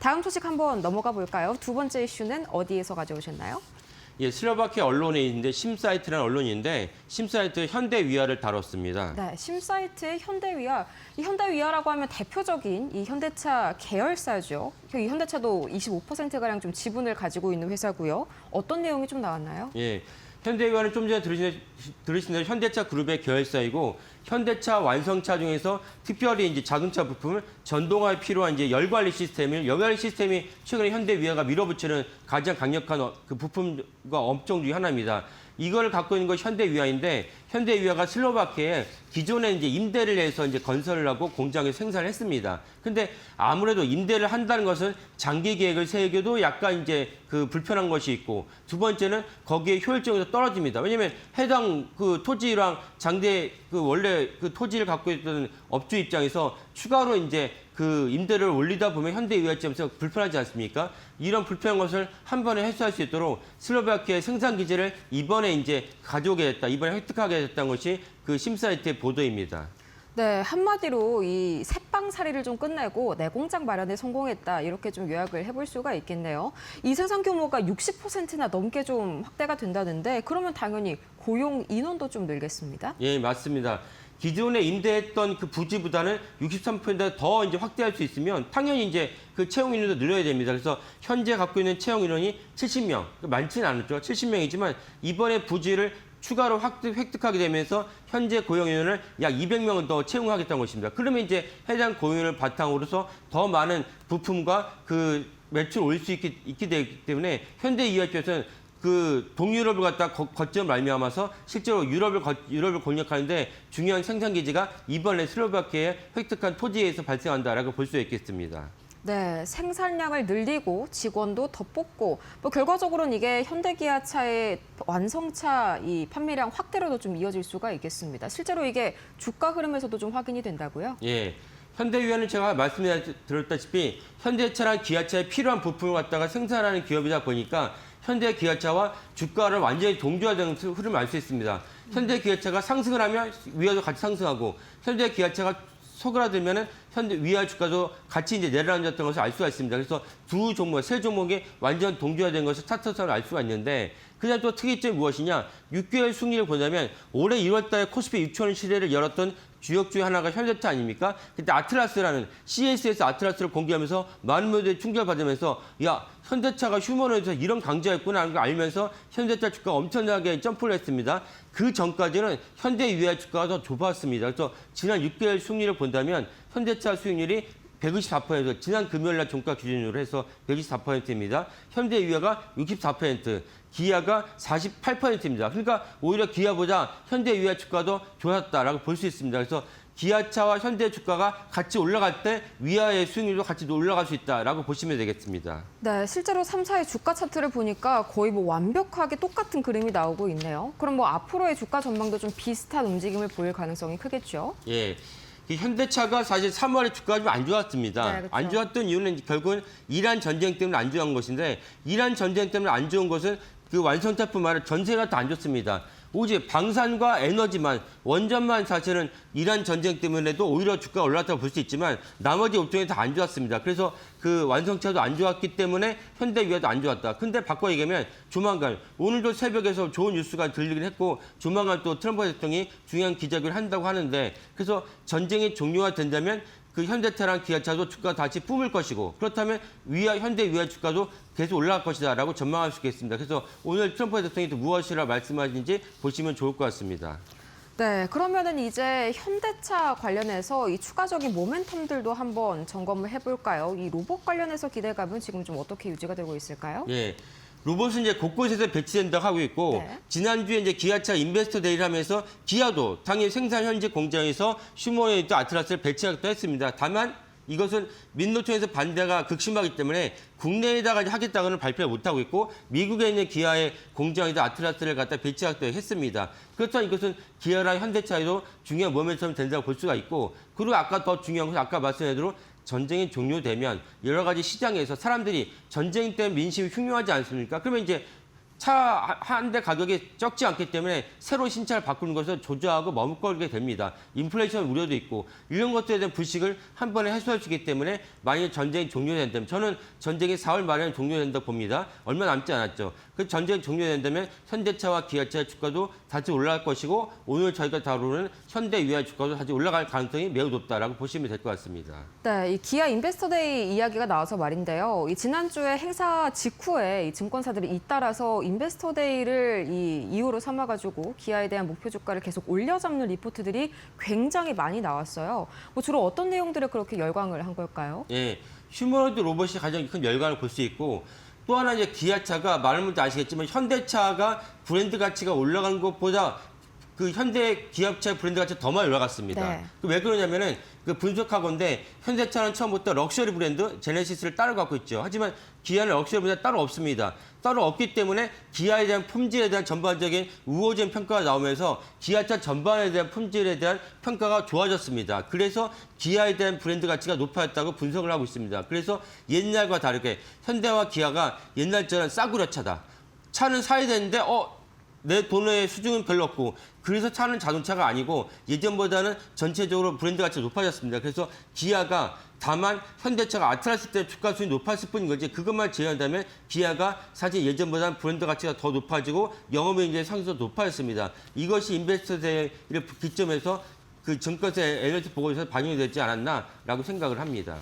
다음 소식 한번 넘어가 볼까요? 두 번째 이슈는 어디에서 가져오셨나요? 예, 슬로바키아 언론에 있는데 심사이트라는 언론인데 심사이트 현대위아를 다뤘습니다. 네, 심사이트의 현대위아. 이 현대위아라고 하면 대표적인 이 현대차 계열사죠. 이 현대차도 25%가량 좀 지분을 가지고 있는 회사고요. 어떤 내용이 좀 나왔나요? 예, 현대위아는 좀 전에 들으신 대로 현대차 그룹의 계열사이고 현대차 완성차 중에서 특별히 이제 자동차 부품을 전동화에 필요한 이제 열 관리 시스템이 최근에 현대위아가 밀어붙이는 가장 강력한 그 부품과 업종 중에 하나입니다. 이걸 갖고 있는 건 현대위아인데 현대위아가 슬로바키아에 기존에 이제 임대를 해서 이제 건설을 하고 공장에 생산을 했습니다. 근데 아무래도 임대를 한다는 것은 장기 계획을 세우기도 약간 이제 그 불편한 것이 있고 두 번째는 거기에 효율적으로 떨어집니다. 왜냐하면 해당 그 토지랑 장대 그 원래 그 토지를 갖고 있던 업주 입장에서 추가로 이제 그 임대를 올리다 보면 현대위아 입장에서 불편하지 않습니까? 이런 불편한 것을 한 번에 해소할 수 있도록 슬로바키아의 생산 기지를 이번에 이제 가져오게 됐다, 이번에 획득하게 됐다는 것이 그 심사이트의 보도입니다. 네, 한마디로 이 새빵살이를 좀 끝내고 내 공장 마련에 성공했다 이렇게 좀 요약을 해볼 수가 있겠네요. 이 생산 규모가 60%나 넘게 좀 확대가 된다는데 그러면 당연히 고용 인원도 좀 늘겠습니다. 예, 맞습니다. 기존에 임대했던 그 부지보다는 63%더 이제 확대할 수 있으면 당연히 이제 그 채용 인원도 늘려야 됩니다. 그래서 현재 갖고 있는 채용 인원이 70명, 많지는 않았죠. 70명이지만 이번에 부지를 추가로 획득하게 되면서 현재 고용 인원을 약 200명은 더 채용하겠다는 것입니다. 그러면 이제 해당 고용 인원을 바탕으로서 더 많은 부품과 그 매출 올 수 있게 되기 때문에 현대위아 쪽에서는 그 동유럽을 갖다 거점 말미암아서 실제로 유럽을 공략하는데 중요한 생산 기지가 이번에 슬로바키아에 획득한 토지에서 발생한다라고 볼 수 있겠습니다. 네, 생산량을 늘리고 직원도 더 뽑고 뭐 결과적으로는 이게 현대기아차의 완성차 이 판매량 확대로도 좀 이어질 수가 있겠습니다. 실제로 이게 주가 흐름에서도 좀 확인이 된다고요? 예. 현대위아는 제가 말씀드렸다시피 현대차랑 기아차에 필요한 부품을 갖다가 생산하는 기업이다 보니까 현대기아차와 주가를 완전히 동조화되는 흐름을 알 수 있습니다. 현대기아차가 상승을 하면 위아도 같이 상승하고 현대기아차가 소그라들면은 위아 주가도 같이 이제 내려앉았던 것을 알 수가 있습니다. 그래서 세 종목이 완전 동조화된 것을 차트상으로 알 수가 있는데 그다음 또 특이점이 무엇이냐? 6개월 승리를 본다면 올해 1월 달에 코스피 6,000원 시대를 열었던 주역 중에 하나가 현대차 아닙니까? 그때 아틀라스라는 CSS 아틀라스를 공개하면서 많은 분들이 충격받으면서 야 현대차가 휴머노에서 이런 강자였구나 하는 걸 알면서 현대차 주가가 엄청나게 점프를 했습니다. 그 전까지는 현대위아 주가가 더 좁았습니다. 그래서 지난 6개월 승리를 본다면 현대차 수익률이 124%, 지난 금요일 날 종가 기준으로 해서 124%입니다. 현대위아가 64%, 기아가 48%입니다. 그러니까 오히려 기아보다 현대위아 주가도 좋았다라고 볼 수 있습니다. 그래서 기아차와 현대 주가가 같이 올라갈 때 위아의 수익률도 같이 올라갈 수 있다라고 보시면 되겠습니다. 네, 실제로 3사의 주가 차트를 보니까 거의 뭐 완벽하게 똑같은 그림이 나오고 있네요. 그럼 뭐 앞으로의 주가 전망도 좀 비슷한 움직임을 보일 가능성이 크겠죠? 예. 이 현대차가 사실 3월에 주가가 좀 안 좋았습니다. 네, 그렇죠. 안 좋았던 이유는 결국은 이란 전쟁 때문에 안 좋은 것인데 이란 전쟁 때문에 안 좋은 것은 그 완성차뿐만 아니라 전세가 더 안 좋습니다. 오직 방산과 에너지만, 원전만 사실은 이란 전쟁 때문에도 오히려 주가가 올랐다고 볼 수 있지만 나머지 업종이 다 안 좋았습니다. 그래서 그 완성차도 안 좋았기 때문에 현대위아도 안 좋았다. 근데 바꿔 얘기하면 조만간 오늘도 새벽에서 좋은 뉴스가 들리긴 했고 조만간 또 트럼프 대통령이 중요한 기자회견을 한다고 하는데 그래서 전쟁이 종료가 된다면 그 현대차랑 기아차도 주가가 다시 뿜을 것이고 그렇다면 현대위아 주가도 계속 올라갈 것이다라고 전망할 수 있겠습니다. 그래서 오늘 트럼프 대통령이 또 무엇이라 말씀하신지 보시면 좋을 것 같습니다. 네, 그러면은 이제 현대차 관련해서 이 추가적인 모멘텀들도 한번 점검을 해볼까요? 이 로봇 관련해서 기대감은 지금 좀 어떻게 유지가 되고 있을까요? 예. 로봇은 이제 곳곳에서 배치된다고 하고 있고 네. 지난주에 이제 기아차 인베스터 데이를 하면서 기아도 당일 생산 현지 공장에서 휴머노이드 아틀라스를 배치하기도 했습니다. 다만 이것은 민노총에서 반대가 극심하기 때문에 국내에다가 하겠다고는 발표를 못하고 있고 미국에 있는 기아의 공장에다 아틀라스를 갖다 배치하기도 했습니다. 그렇다면 이것은 기아랑 현대차에도 중요한 모멘텀이 된다고 볼 수가 있고 그리고 아까 더 중요한 것은 아까 말씀드린 대로 전쟁이 종료되면 여러 가지 시장에서 사람들이 전쟁 때문에 민심이 흉흉하지 않습니까? 그러면 이제 차 한 대 가격이 적지 않기 때문에 새로 신차를 바꾸는 것을 조절하고 머뭇거리게 됩니다. 인플레이션 우려도 있고 이런 것들에 대한 불식을 한 번에 해소할 수 있기 때문에 만약 전쟁이 종료된다면 저는 전쟁이 4월 말에 종료된다고 봅니다. 얼마 남지 않았죠. 그 전쟁이 종료된다면 현대차와 기아차의 주가도 다시 올라갈 것이고 오늘 저희가 다루는 현대 위아 주가도 다시 올라갈 가능성이 매우 높다라고 보시면 될 것 같습니다. 네, 이 기아 인베스터데이 이야기가 나와서 말인데요. 이 지난주에 행사 직후에 이 증권사들이 잇따라서 인베스터데이를 이 이유로 삼아가지고 기아에 대한 목표 주가를 계속 올려잡는 리포트들이 굉장히 많이 나왔어요. 뭐 주로 어떤 내용들을 그렇게 열광을 한 걸까요? 예, 휴머노이드 로봇이 가장 큰 열광을 볼 수 있고 또 하나 이제 기아차가 많은 분들 아시겠지만 현대차가 브랜드 가치가 올라간 것보다 그 현대 기아차의 브랜드 가치가 더 많이 올라갔습니다. 네. 왜 그러냐면은 그 분석하건데 현대차는 처음부터 럭셔리 브랜드 제네시스를 따로 갖고 있죠. 하지만 기아는 럭셔리 브랜드 따로 없습니다. 따로 없기 때문에 기아에 대한 품질에 대한 전반적인 우호적 평가가 나오면서 기아차 전반에 대한 품질에 대한 평가가 좋아졌습니다. 그래서 기아에 대한 브랜드 가치가 높아졌다고 분석을 하고 있습니다. 그래서 옛날과 다르게 현대와 기아가 옛날처럼 싸구려 차다. 차는 사야 되는데 내 돈의 수준은 별로 없고 그래서 차는 자동차가 아니고 예전보다는 전체적으로 브랜드 가치가 높아졌습니다. 그래서 기아가 다만 현대차가 아틀라스 때 주가 수준이 높았을 뿐인 거지 그것만 제외한다면 기아가 사실 예전보다는 브랜드 가치가 더 높아지고 영업이익 이제 상승도 높아졌습니다. 이것이 인베스터 대회를 기점에서 그 증권사 에너지 보고서에서 반영이 되지 않았나라고 생각을 합니다.